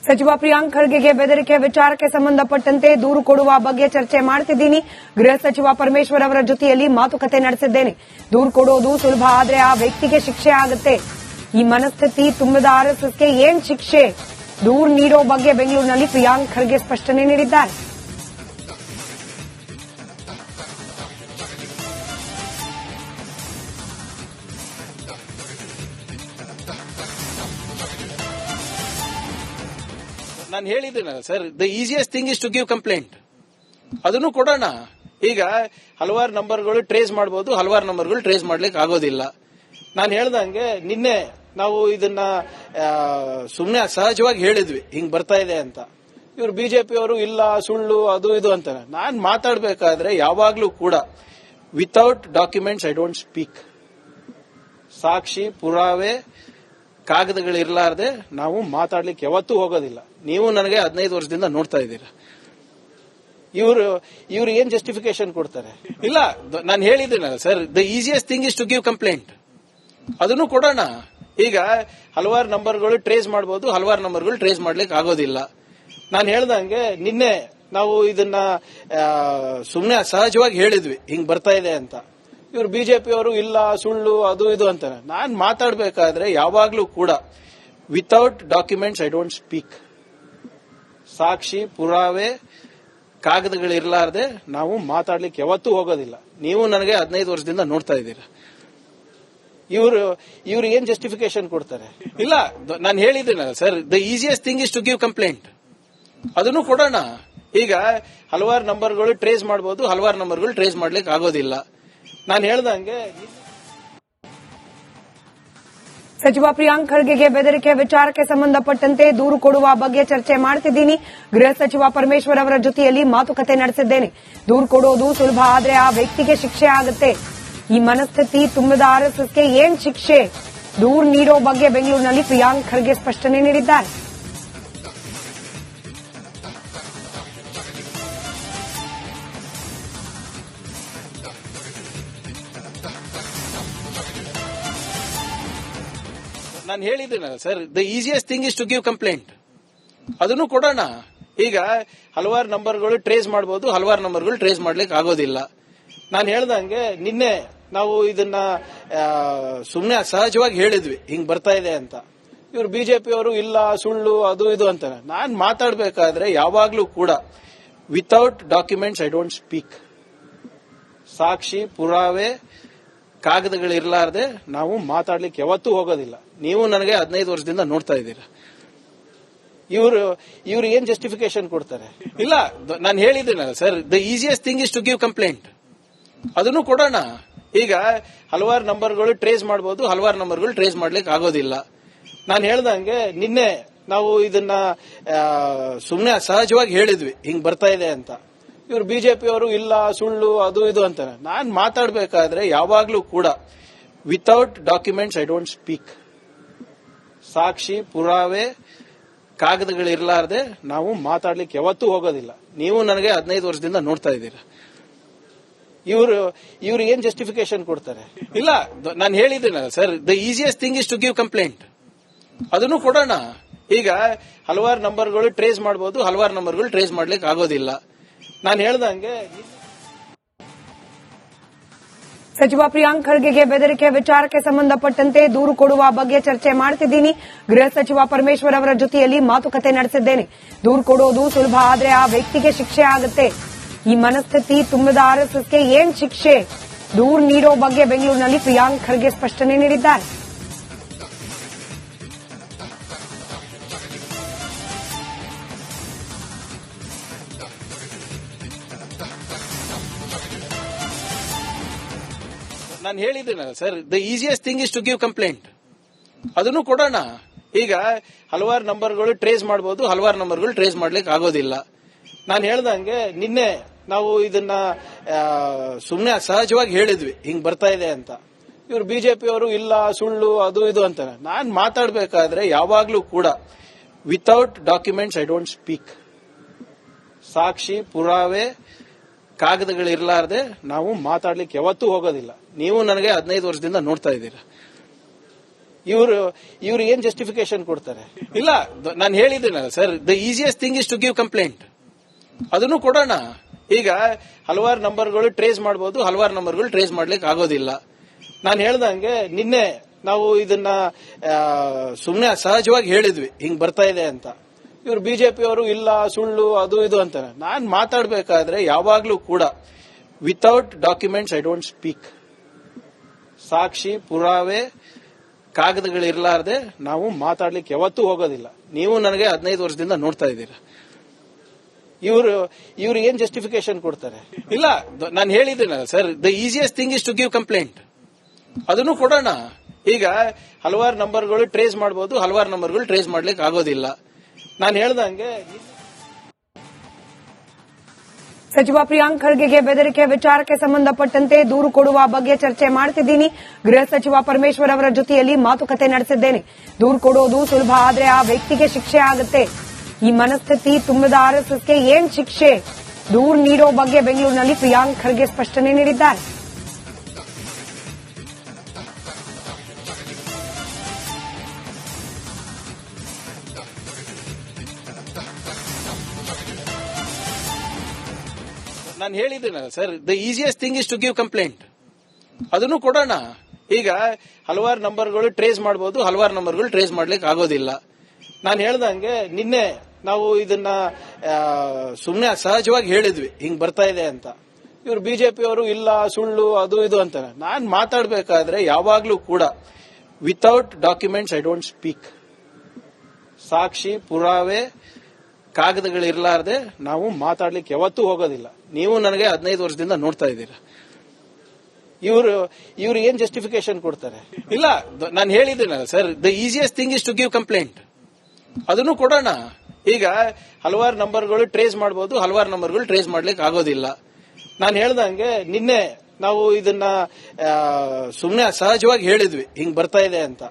ಸಚಿವ ಪ್ರಿಯಾಂಕ್ ಖರ್ಗೆಗೆ ಬೆದರಿಕೆ ವಿಚಾರಕ್ಕೆ ಸಂಬಂಧಪಟ್ಟಂತೆ ದೂರು ಕೊಡುವ ಬಗ್ಗೆ ಚರ್ಚೆ ಮಾಡ್ತಿದ್ದೀನಿ. ಗೃಹ ಸಚಿವ ಪರಮೇಶ್ವರ್ ಅವರ ಜೊತೆಯಲ್ಲಿ ಮಾತುಕತೆ ನಡೆಸಿದ್ದೇನೆ. ದೂರು ಕೊಡೋದು ಸುಲಭ, ಆದ್ರೆ ಆ ವ್ಯಕ್ತಿಗೆ ಶಿಕ್ಷೆ ಆಗುತ್ತೆ. ಈ ಮನಸ್ಥಿತಿ ತುಂಬಿದ ಆರ್ಎಸ್ಎಸ್ಗೆ ಏನ್ ಶಿಕ್ಷೆ? ದೂರು ನೀಡೋ ಬಗ್ಗೆ ಬೆಂಗಳೂರಿನಲ್ಲಿ ಪ್ರಿಯಾಂಕ್ ಖರ್ಗೆ ಸ್ಪಷ್ಟನೆ ನೀಡಿದ್ದಾರೆ. ನಾನು ಹೇಳಿದ್ದೇನಲ್ಲ sir, the easiest thing is to give complaint. ಅದನ್ನು ಕೊಡೋಣ. ಈಗ ಹಲವಾರು ನಂಬರ್ಗಳು ಟ್ರೇಸ್ ಮಾಡಬಹುದು, ಹಲವಾರು ನಂಬರ್ಗಳು ಟ್ರೇಸ್ ಮಾಡ್ಲಿಕ್ಕೆ ಆಗೋದಿಲ್ಲ. ನಾನು ಹೇಳ್ದಂಗೆ ನಿನ್ನೆ ನಾವು ಇದನ್ನ ಸುಮ್ಮನೆ ಸಹಜವಾಗಿ ಹೇಳಿದ್ವಿ, ಹಿಂಗ್ ಬರ್ತಾ ಇದೆ ಅಂತ. ಇವ್ರು ಬಿಜೆಪಿ ಅವರು ಇಲ್ಲ ಸುಳ್ಳು ಅದು ಇದು ಅಂತಾರೆ. ನಾನು ಮಾತಾಡಬೇಕಾದ್ರೆ ಯಾವಾಗ್ಲೂ ಕೂಡ without documents I don't speak. ಸಾಕ್ಷಿ ಪುರಾವೆ ಕಾಗದಗಳಿರ್ಲಾರ್ದೆ ನಾವು ಮಾತಾಡ್ಲಿಕ್ಕೆ ಯಾವತ್ತೂ ಹೋಗೋದಿಲ್ಲ. ನೀವು ನನಗೆ 15 ವರ್ಷದಿಂದ ನೋಡ್ತಾ ಇದ್ದೀರಾ. ಇವರು ಏನ್ ಜಸ್ಟಿಫಿಕೇಶನ್ ಕೊಡ್ತಾರೆ? ಇಲ್ಲ, ನಾನು ಹೇಳಿದ್ದೇನಲ್ಲ sir, the easiest thing is to give complaint. ಅದನ್ನು ಕೊಡೋಣ. ಈಗ ಹಲವಾರು ನಂಬರ್ಗಳು ಟ್ರೇಸ್ ಮಾಡಬಹುದು, ಹಲವಾರು ನಂಬರ್ಗಳು ಟ್ರೇಸ್ ಮಾಡ್ಲಿಕ್ಕೆ ಆಗೋದಿಲ್ಲ. ನಾನು ಹೇಳ್ದಂಗೆ ನಿನ್ನೆ ನಾವು ಇದನ್ನ ಸುಮ್ಮನೆ ಸಹಜವಾಗಿ ಹೇಳಿದ್ವಿ, ಹಿಂಗ್ ಬರ್ತಾ ಇದೆ ಅಂತ. ಇವ್ರು ಬಿಜೆಪಿ ಅವರು ಇಲ್ಲ ಸುಳ್ಳು ಅದು ಇದು ಅಂತಾರೆ. ನಾನು ಮಾತಾಡಬೇಕಾದ್ರೆ ಯಾವಾಗ್ಲೂ ಕೂಡ without documents I don't speak. ಸಾಕ್ಷಿ ಪುರಾವೆ ಕಾಗದಗಳಿರ್ಲಾರ್ದೆ ನಾವು ಮಾತಾಡ್ಲಿಕ್ಕೆ ಯಾವತ್ತೂ ಹೋಗೋದಿಲ್ಲ. ನೀವು ನನಗೆ 15 ವರ್ಷದಿಂದ ನೋಡ್ತಾ ಇದ್ದೀರಾ. ಇವರು ಏನ್ ಜಸ್ಟಿಫಿಕೇಶನ್ ಕೊಡ್ತಾರೆ? ಇಲ್ಲ, ನಾನು ಹೇಳಿದ್ದೇನಲ್ಲ sir, the easiest thing is to give complaint. ಅದನ್ನು ಕೊಡೋಣ. ಈಗ ಹಲವಾರು ನಂಬರ್ಗಳು ಟ್ರೇಸ್ ಮಾಡಬಹುದು, ಹಲವಾರು ನಂಬರ್ಗಳು ಟ್ರೇಸ್ ಮಾಡ್ಲಿಕ್ಕೆ ಆಗೋದಿಲ್ಲ. ನಾನು ಹೇಳ್ದಂಗೆ ಸಚಿವ ಪ್ರಿಯಾಂಕ್ ಖರ್ಗೆಗೆ ಬೆದರಿಕೆ ವಿಚಾರಕ್ಕೆ ಸಂಬಂಧಪಟ್ಟಂತೆ ದೂರು ಕೊಡುವ ಬಗ್ಗೆ ಚರ್ಚೆ ಮಾಡ್ತಿದ್ದೀನಿ. ಗೃಹ ಸಚಿವ ಪರಮೇಶ್ವರ್ ಅವರ ಜೊತೆಯಲ್ಲಿ ಮಾತುಕತೆ ನಡೆಸಿದ್ದೇನೆ. ದೂರು ಕೊಡೋದು ಸುಲಭ, ಆದ್ರೆ ಆ ವ್ಯಕ್ತಿಗೆ ಶಿಕ್ಷೆ ಆಗುತ್ತೆ. ಈ ಮನಸ್ಥಿತಿ ತುಂಬಿದ ಆರ್ಎಸ್ಎಸ್ಗೆ ಏನ್ ಶಿಕ್ಷೆ? ದೂರು ನೀಡೋ ಬಗ್ಗೆ ಬೆಂಗಳೂರಿನಲ್ಲಿ ಪ್ರಿಯಾಂಕ್ ಖರ್ಗೆ ಸ್ಪಷ್ಟನೆ ನೀಡಿದ್ದಾರೆ. ನಾನು ಹೇಳಿದ್ದೇನಲ್ಲ sir, the easiest thing is to give complaint. ಅದನ್ನು ಕೊಡೋಣ. ಈಗ ಹಲವಾರು ನಂಬರ್ಗಳು ಟ್ರೇಸ್ ಮಾಡಬಹುದು, ಹಲವಾರು ನಂಬರ್ಗಳು ಟ್ರೇಸ್ ಮಾಡ್ಲಿಕ್ಕೆ ಆಗೋದಿಲ್ಲ. ನಾನು ಹೇಳ್ದಂಗೆ ನಿನ್ನೆ ನಾವು ಇದನ್ನ ಸುಮ್ಮನೆ ಸಹಜವಾಗಿ ಹೇಳಿದ್ವಿ, ಹಿಂಗ್ ಬರ್ತಾ ಇದೆ ಅಂತ. ಇವ್ರು ಬಿಜೆಪಿ ಅವರು ಇಲ್ಲ ಸುಳ್ಳು ಅದು ಇದು ಅಂತಾರೆ. ನಾನು ಮಾತಾಡಬೇಕಾದ್ರೆ ಯಾವಾಗ್ಲೂ ಕೂಡ without documents I don't speak. ಸಾಕ್ಷಿ ಪುರಾವೆ ಕಾಗದಗಳಿರ್ಲಾರ್ದೆ ನಾವು ಮಾತಾಡ್ಲಿಕ್ಕೆ ಯಾವತ್ತೂ ಹೋಗೋದಿಲ್ಲ. ನೀವು ನನಗೆ 15 ವರ್ಷದಿಂದ ನೋಡ್ತಾ ಇದ್ದೀರಾ. ಇವರು ಏನ್ ಜಸ್ಟಿಫಿಕೇಶನ್ ಕೊಡ್ತಾರೆ? ಇಲ್ಲ, ನಾನು ಹೇಳಿದ್ದೇನಲ್ಲ sir, the easiest thing is to give complaint. ಅದನ್ನು ಕೊಡೋಣ. ಈಗ ಹಲವಾರು ನಂಬರ್ಗಳು ಟ್ರೇಸ್ ಮಾಡಬಹುದು, ಹಲವಾರು ನಂಬರ್ಗಳು ಟ್ರೇಸ್ ಮಾಡ್ಲಿಕ್ಕೆ ಆಗೋದಿಲ್ಲ. ನಾನು ಹೇಳ್ದಂಗೆ ನಿನ್ನೆ ನಾವು ಇದನ್ನ ಸುಮ್ಮನೆ ಸಹಜವಾಗಿ ಹೇಳಿದ್ವಿ, ಹಿಂಗ್ ಬರ್ತಾ ಇದೆ ಅಂತ. ಇವ್ರು ಬಿಜೆಪಿ ಅವರು ಇಲ್ಲ ಸುಳ್ಳು ಅದು ಇದು ಅಂತಾರೆ. ನಾನು ಮಾತಾಡಬೇಕಾದ್ರೆ ಯಾವಾಗ್ಲೂ ಕೂಡ without documents I don't speak. ಸಾಕ್ಷಿ ಪುರಾವೆ ಕಾಗದಗಳಿರ್ಲಾರ್ದೆ ನಾವು ಮಾತಾಡ್ಲಿಕ್ಕೆ ಯಾವತ್ತೂ ಹೋಗೋದಿಲ್ಲ. ನೀವು ನನಗೆ 15 ವರ್ಷದಿಂದ ನೋಡ್ತಾ ಇದ್ದೀರಾ. ಇವರು ಏನ್ ಜಸ್ಟಿಫಿಕೇಶನ್ ಕೊಡ್ತಾರೆ? ಇಲ್ಲ, ನಾನು ಹೇಳಿದ್ದೇನಲ್ಲ sir, the easiest thing is to give complaint. ಅದನ್ನು ಕೊಡೋಣ. ಈಗ ಹಲವಾರು ನಂಬರ್ಗಳು ಟ್ರೇಸ್ ಮಾಡಬಹುದು, ಹಲವಾರು ನಂಬರ್ಗಳು ಟ್ರೇಸ್ ಮಾಡ್ಲಿಕ್ಕೆ ಆಗೋದಿಲ್ಲ. ನಾನು ಹೇಳ್ದಂಗೆ ಸಚಿವ ಪ್ರಿಯಾಂಕ್ ಖರ್ಗೆಗೆ ಬೆದರಿಕೆ ವಿಚಾರಕ್ಕೆ ಸಂಬಂಧಪಟ್ಟಂತೆ ದೂರು ಕೊಡುವ ಬಗ್ಗೆ ಚರ್ಚೆ ಮಾಡ್ತಿದ್ದೀನಿ. ಗೃಹ ಸಚಿವ ಪರಮೇಶ್ವರ್ ಅವರ ಜೊತೆಯಲ್ಲಿ ಮಾತುಕತೆ ನಡೆಸಿದ್ದೇನೆ. ದೂರು ಕೊಡೋದು ಸುಲಭ, ಆದ್ರೆ ಆ ವ್ಯಕ್ತಿಗೆ ಶಿಕ್ಷೆ ಆಗುತ್ತೆ. ಈ ಮನಸ್ಥಿತಿ ತುಂಬಿದ ಆರ್ಎಸ್ಎಸ್ಗೆ ಏನ್ ಶಿಕ್ಷೆ? ದೂರು ನೀಡೋ ಬಗ್ಗೆ ಬೆಂಗಳೂರಿನಲ್ಲಿ ಪ್ರಿಯಾಂಕ್ ಖರ್ಗೆ ಸ್ಪಷ್ಟನೆ ನೀಡಿದ್ದಾರೆ. ನಾನು ಹೇಳಿದ್ದೇನಲ್ಲ sir, the easiest thing is to give complaint. ಅದನ್ನು ಕೊಡೋಣ. ಈಗ ಹಲವಾರು ನಂಬರ್ಗಳು ಟ್ರೇಸ್ ಮಾಡಬಹುದು, ಹಲವಾರು ನಂಬರ್ಗಳು ಟ್ರೇಸ್ ಮಾಡ್ಲಿಕ್ಕೆ ಆಗೋದಿಲ್ಲ. ನಾನು ಹೇಳ್ದಂಗೆ ನಿನ್ನೆ ನಾವು ಇದನ್ನ ಸುಮ್ಮನೆ ಸಹಜವಾಗಿ ಹೇಳಿದ್ವಿ, ಹಿಂಗ್ ಬರ್ತಾ ಇದೆ ಅಂತ. ಇವ್ರು ಬಿಜೆಪಿ ಅವರು ಇಲ್ಲ ಸುಳ್ಳು ಅದು ಇದು ಅಂತಾರೆ. ನಾನು ಮಾತಾಡಬೇಕಾದ್ರೆ ಯಾವಾಗ್ಲೂ ಕೂಡ without documents I don't speak. ಸಾಕ್ಷಿ ಪುರಾವೆ ಕಾಗದಗಳಿರ್ಲಾರ್ದೆ ನಾವು ಮಾತಾಡ್ಲಿಕ್ಕೆ ಯಾವತ್ತೂ ಹೋಗೋದಿಲ್ಲ. ನೀವು ನನಗೆ 15 ವರ್ಷದಿಂದ ನೋಡ್ತಾ ಇದ್ದೀರಾ. ಇವ್ರು ಏನ್ ಜಸ್ಟಿಫಿಕೇಶನ್ ಕೊಡ್ತಾರೆ? ಇಲ್ಲ, ನಾನು ಹೇಳಿದ್ದೀನಲ್ಲ sir, the easiest thing is to give complaint. ಅದನ್ನು ಕೊಡೋಣ. ಈಗ ಹಲವಾರು ನಂಬರ್ಗಳು ಟ್ರೇಸ್ ಮಾಡಬಹುದು, ಹಲವಾರು ನಂಬರ್ಗಳು ಟ್ರೇಸ್ ಮಾಡ್ಲಿಕ್ಕೆ ಆಗೋದಿಲ್ಲ. ನಾನು ಹೇಳ್ದಂಗೆ ನಿನ್ನೆ ನಾವು ಇದನ್ನ ಸುಮ್ನೆ ಸಹಜವಾಗಿ ಹೇಳಿದ್ವಿ, ಹಿಂಗ್ ಬರ್ತಾ ಇದೆ ಅಂತ. ಇವ್ರು ಬಿಜೆಪಿ ಅವರು ಇಲ್ಲ ಸುಳ್ಳು ಅದು ಇದು ಅಂತಾರೆ. ನಾನ್ ಮಾತಾಡ್ಬೇಕಾದ್ರೆ ಯಾವಾಗ್ಲೂ ಕೂಡ without documents I don't speak. ಸಾಕ್ಷಿ ಪುರಾವೆ ಕಾಗದಗಳಿರ್ಲಾರ್ದೆ ನಾವು ಮಾತಾಡ್ಲಿಕ್ಕೆ ಯಾವತ್ತೂ ಹೋಗೋದಿಲ್ಲ. ನೀವು ನನಗೆ 15 ವರ್ಷದಿಂದ ನೋಡ್ತಾ ಇದ್ದೀರಾ. ಇವ್ರು ಏನ್ ಜಸ್ಟಿಫಿಕೇಶನ್ ಕೊಡ್ತಾರೆ? ಇಲ್ಲ, ನಾನು ಹೇಳಿದ್ದೀನಲ್ಲ sir, the easiest thing is to give complaint. ಅದನ್ನು ಕೊಡೋಣ. ಈಗ ಹಲವಾರು ನಂಬರ್ಗಳು ಟ್ರೇಸ್ ಮಾಡಬಹುದು, ಹಲವಾರು ನಂಬರ್ಗಳು ಟ್ರೇಸ್ ಮಾಡ್ಲಿಕ್ಕೆ ಆಗೋದಿಲ್ಲ. ನಾನು ಹೇಳ್ದಂಗೆ ಸಚಿವ ಪ್ರಿಯಾಂಕ್ ಖರ್ಗೆಗೆ ಬೆದರಿಕೆ ವಿಚಾರಕ್ಕೆ ಸಂಬಂಧಪಟ್ಟಂತೆ ದೂರು ಕೊಡುವ ಬಗ್ಗೆ ಚರ್ಚೆ ಮಾಡ್ತಿದ್ದೀನಿ. ಗೃಹ ಸಚಿವ ಪರಮೇಶ್ವರ್ ಅವರ ಜೊತೆಯಲ್ಲಿ ಮಾತುಕತೆ ನಡೆಸಿದ್ದೇನೆ. ದೂರು ಕೊಡೋದು ಸುಲಭ ಆದ್ರೆ ಆ ವ್ಯಕ್ತಿಗೆ ಶಿಕ್ಷೆ ಆಗುತ್ತೆ. ಈ ಮನಸ್ಥಿತಿ ತುಂಬಿದ ಆರ್ಎಸ್ಎಸ್ಗೆ ಏನ್ ಶಿಕ್ಷೆ? ದೂರು ನೀಡೋ ಬಗ್ಗೆ ಬೆಂಗಳೂರಿನಲ್ಲಿ ಪ್ರಿಯಾಂಕ್ ಖರ್ಗೆ ಸ್ಪಷ್ಟನೆ ನೀಡಿದ್ದಾರೆ. ನಾನು ಹೇಳಿದ್ದೀನಲ್ಲ sir, the easiest thing is to give complaint. ಅದನ್ನು ಕೊಡೋಣ. ಈಗ ಹಲವಾರು ನಂಬರ್ಗಳು ಟ್ರೇಸ್ ಮಾಡಬಹುದು, ಹಲವಾರು ನಂಬರ್ಗಳು ಟ್ರೇಸ್ ಮಾಡ್ಲಿಕ್ಕೆ ಆಗೋದಿಲ್ಲ. ನಾನು ಹೇಳ್ದಂಗೆ ನಿನ್ನೆ ನಾವು ಇದನ್ನ ಸುಮ್ನೆ ಸಹಜವಾಗಿ ಹೇಳಿದ್ವಿ, ಹಿಂಗ್ ಬರ್ತಾ ಇದೆ ಅಂತ. ಇವ್ರು ಬಿಜೆಪಿ ಅವರು ಇಲ್ಲ ಸುಳ್ಳು ಅದು ಇದು ಅಂತಾರೆ. ನಾನ್ ಮಾತಾಡ್ಬೇಕಾದ್ರೆ ಯಾವಾಗ್ಲೂ ಕೂಡ without documents I don't speak. ಸಾಕ್ಷಿ ಪುರಾವೆ ಕಾಗದಗಳಿರ್ಲಾರ್ದೆ ನಾವು ಮಾತಾಡ್ಲಿಕ್ಕೆ ಯಾವತ್ತೂ ಹೋಗೋದಿಲ್ಲ. ನೀವು ನನಗೆ 15 ವರ್ಷದಿಂದ ನೋಡ್ತಾ ಇದ್ದೀರಾ. ಇವ್ರು ಏನ್ ಜಸ್ಟಿಫಿಕೇಶನ್ ಕೊಡ್ತಾರೆ? ಇಲ್ಲ, ನಾನು ಹೇಳಿದ್ದೀನಲ್ಲ sir, the easiest thing is to give complaint. ಅದನ್ನು ಕೊಡೋಣ. ಈಗ ಹಲವಾರು ನಂಬರ್ಗಳು ಟ್ರೇಸ್ ಮಾಡಬಹುದು, ಹಲವಾರು ನಂಬರ್ಗಳು ಟ್ರೇಸ್ ಮಾಡ್ಲಿಕ್ಕೆ ಆಗೋದಿಲ್ಲ. ನಾನು ಹೇಳ್ದಂಗೆ ನಿನ್ನೆ ನಾವು ಇದನ್ನ ಸುಮ್ನೆ ಸಹಜವಾಗಿ ಹೇಳಿದ್ವಿ, ಹಿಂಗ್ ಬರ್ತಾ ಇದೆ ಅಂತ.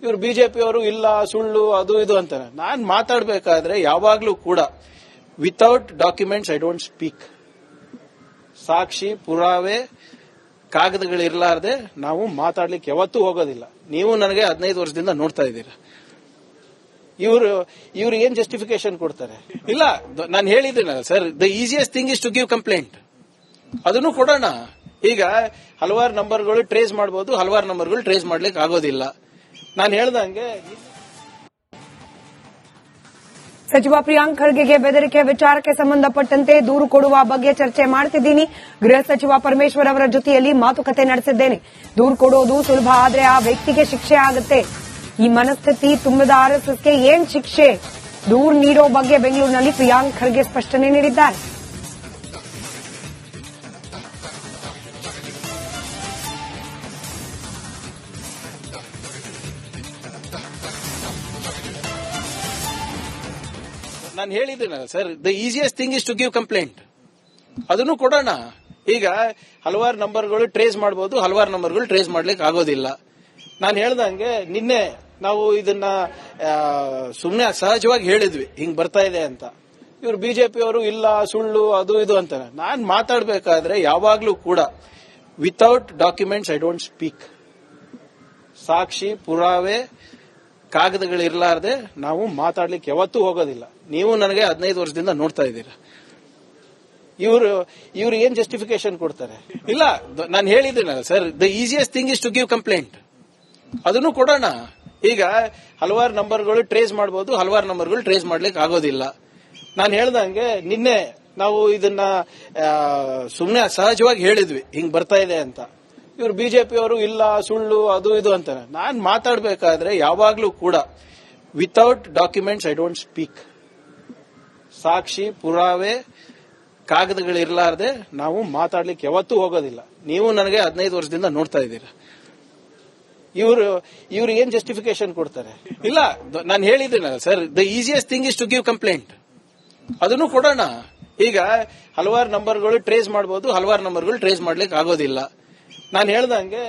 ಇವ್ರು ಬಿಜೆಪಿ ಅವರು ಇಲ್ಲ ಸುಳ್ಳು ಅದು ಇದು ಅಂತಾರೆ. ನಾನ್ ಮಾತಾಡ್ಬೇಕಾದ್ರೆ ಯಾವಾಗ್ಲೂ ಕೂಡ without documents I don't speak. ಸಾಕ್ಷಿ ಪುರಾವೆ ಕಾಗದಗಳಿರ್ಲಾರ್ದೆ ನಾವು ಮಾತಾಡ್ಲಿಕ್ಕೆ ಯಾವತ್ತೂ ಹೋಗೋದಿಲ್ಲ. ನೀವು ನನಗೆ 15 ವರ್ಷದಿಂದ ನೋಡ್ತಾ ಇದ್ದೀರಾ. ಇವ್ರು ಏನ್ ಜಸ್ಟಿಫಿಕೇಶನ್ ಕೊಡ್ತಾರೆ? ಇಲ್ಲ, ನಾನು ಹೇಳಿದ್ದೀನಲ್ಲ sir, the easiest thing is to give complaint. ಅದನ್ನು ಕೊಡೋಣ. ಈಗ ಹಲವಾರು ನಂಬರ್ಗಳು ಟ್ರೇಸ್ ಮಾಡಬಹುದು, ಹಲವಾರು ನಂಬರ್ಗಳು ಟ್ರೇಸ್ ಮಾಡ್ಲಿಕ್ಕೆ ಆಗೋದಿಲ್ಲ. ನಾನು ಹೇಳ್ದಂಗೆ ಸಚಿವ ಪ್ರಿಯಾಂಕ್ ಖರ್ಗೆಗೆ ಬೆದರಿಕೆ ವಿಚಾರಕ್ಕೆ ಸಂಬಂಧಪಟ್ಟಂತೆ ದೂರು ಕೊಡುವ ಬಗ್ಗೆ ಚರ್ಚೆ ಮಾಡ್ತಿದ್ದೀನಿ. ಗೃಹ ಸಚಿವ ಪರಮೇಶ್ವರ್ ಅವರ ಜೊತೆಯಲ್ಲಿ ಮಾತುಕತೆ ನಡೆಸಿದ್ದೇನೆ. ದೂರು ಕೊಡೋದು ಸುಲಭ ಆದ್ರೆ ಆ ವ್ಯಕ್ತಿಗೆ ಶಿಕ್ಷೆ ಆಗುತ್ತೆ. ಈ ಮನಸ್ಥಿತಿ ತುಂಬಿದ ಆರ್ಎಸ್ಎಸ್ಗೆ ಏನ್ ಶಿಕ್ಷೆ? ದೂರು ನೀಡೋ ಬಗ್ಗೆ ಬೆಂಗಳೂರಿನಲ್ಲಿ ಪ್ರಿಯಾಂಕ್ ಖರ್ಗೆ ಸ್ಪಷ್ಟನೆ ನೀಡಿದ್ದಾರೆ. ನಾನು ಹೇಳಿದ್ದೀನಲ್ಲ sir, the easiest thing is to give complaint. ಅದನ್ನು ಕೊಡೋಣ. ಈಗ ಹಲವಾರು ನಂಬರ್ಗಳು ಟ್ರೇಸ್ ಮಾಡಬಹುದು, ಹಲವಾರು ನಂಬರ್ಗಳು ಟ್ರೇಸ್ ಮಾಡ್ಲಿಕ್ಕೆ ಆಗೋದಿಲ್ಲ. ನಾನು ಹೇಳ್ದಂಗೆ ನಿನ್ನೆ ನಾವು ಇದನ್ನ ಸುಮ್ನೆ ಸಹಜವಾಗಿ ಹೇಳಿದ್ವಿ, ಹಿಂಗ್ ಬರ್ತಾ ಇದೆ ಅಂತ. ಇವ್ರು ಬಿಜೆಪಿ ಅವರು ಇಲ್ಲ ಸುಳ್ಳು ಅದು ಇದು ಅಂತಾರೆ. ನಾನ್ ಮಾತಾಡ್ಬೇಕಾದ್ರೆ ಯಾವಾಗ್ಲೂ ಕೂಡ without documents I don't speak. ಸಾಕ್ಷಿ ಪುರಾವೆ ಕಾಗದಗಳಿರ್ಲಾರ್ದೆ ನಾವು ಮಾತಾಡ್ಲಿಕ್ಕೆ ಯಾವತ್ತೂ ಹೋಗೋದಿಲ್ಲ. ನೀವು ನನಗೆ 15 ವರ್ಷದಿಂದ ನೋಡ್ತಾ ಇದ್ದೀರಾ. ಇವ್ರು ಏನ್ ಜಸ್ಟಿಫಿಕೇಶನ್ ಕೊಡ್ತಾರೆ? ಇಲ್ಲ, ನಾನು ಹೇಳಿದ್ದೀನಲ್ಲ sir, the easiest thing is to give complaint. ಅದನ್ನು ಕೊಡೋಣ. ಈಗ ಹಲವಾರು ನಂಬರ್ಗಳು ಟ್ರೇಸ್ ಮಾಡಬಹುದು, ಹಲವಾರು ನಂಬರ್ಗಳು ಟ್ರೇಸ್ ಮಾಡ್ಲಿಕ್ಕೆ ಆಗೋದಿಲ್ಲ. ನಾನು ಹೇಳ್ದಂಗೆ ನಿನ್ನೆ ನಾವು ಇದನ್ನ ಸುಮ್ನೆ ಸಹಜವಾಗಿ ಹೇಳಿದ್ವಿ, ಹಿಂಗ್ ಬರ್ತಾ ಇದೆ ಅಂತ. ಇವ್ರು ಬಿಜೆಪಿ ಅವರು ಇಲ್ಲ ಸುಳ್ಳು ಅದು ಇದು ಅಂತಾರೆ. ನಾನ್ ಮಾತಾಡ್ಬೇಕಾದ್ರೆ ಯಾವಾಗ್ಲೂ ಕೂಡ without documents I don't speak. ಸಾಕ್ಷಿ ಪುರಾವೆ ಕಾಗದಗಳಿರ್ಲಾರ್ದೆ ನಾವು ಮಾತಾಡ್ಲಿಕ್ಕೆ ಯಾವತ್ತೂ ಹೋಗೋದಿಲ್ಲ. ನೀವು ನನಗೆ 15 ವರ್ಷದಿಂದ ನೋಡ್ತಾ ಇದ್ದೀರಾ. ಇವ್ರು ಏನ್ ಜಸ್ಟಿಫಿಕೇಶನ್ ಕೊಡ್ತಾರೆ? ಇಲ್ಲ, ನಾನು ಹೇಳಿದ್ದೀನಲ್ಲ sir, the easiest thing is to give complaint. ಅದನ್ನು ಕೊಡೋಣ. ಈಗ ಹಲವಾರು ನಂಬರ್ಗಳು ಟ್ರೇಸ್ ಮಾಡಬಹುದು, ಹಲವಾರು ನಂಬರ್ಗಳು ಟ್ರೇಸ್ ಮಾಡ್ಲಿಕ್ಕೆ ಆಗೋದಿಲ್ಲ. ನಾನು ಹೇಳ್ದಂಗೆ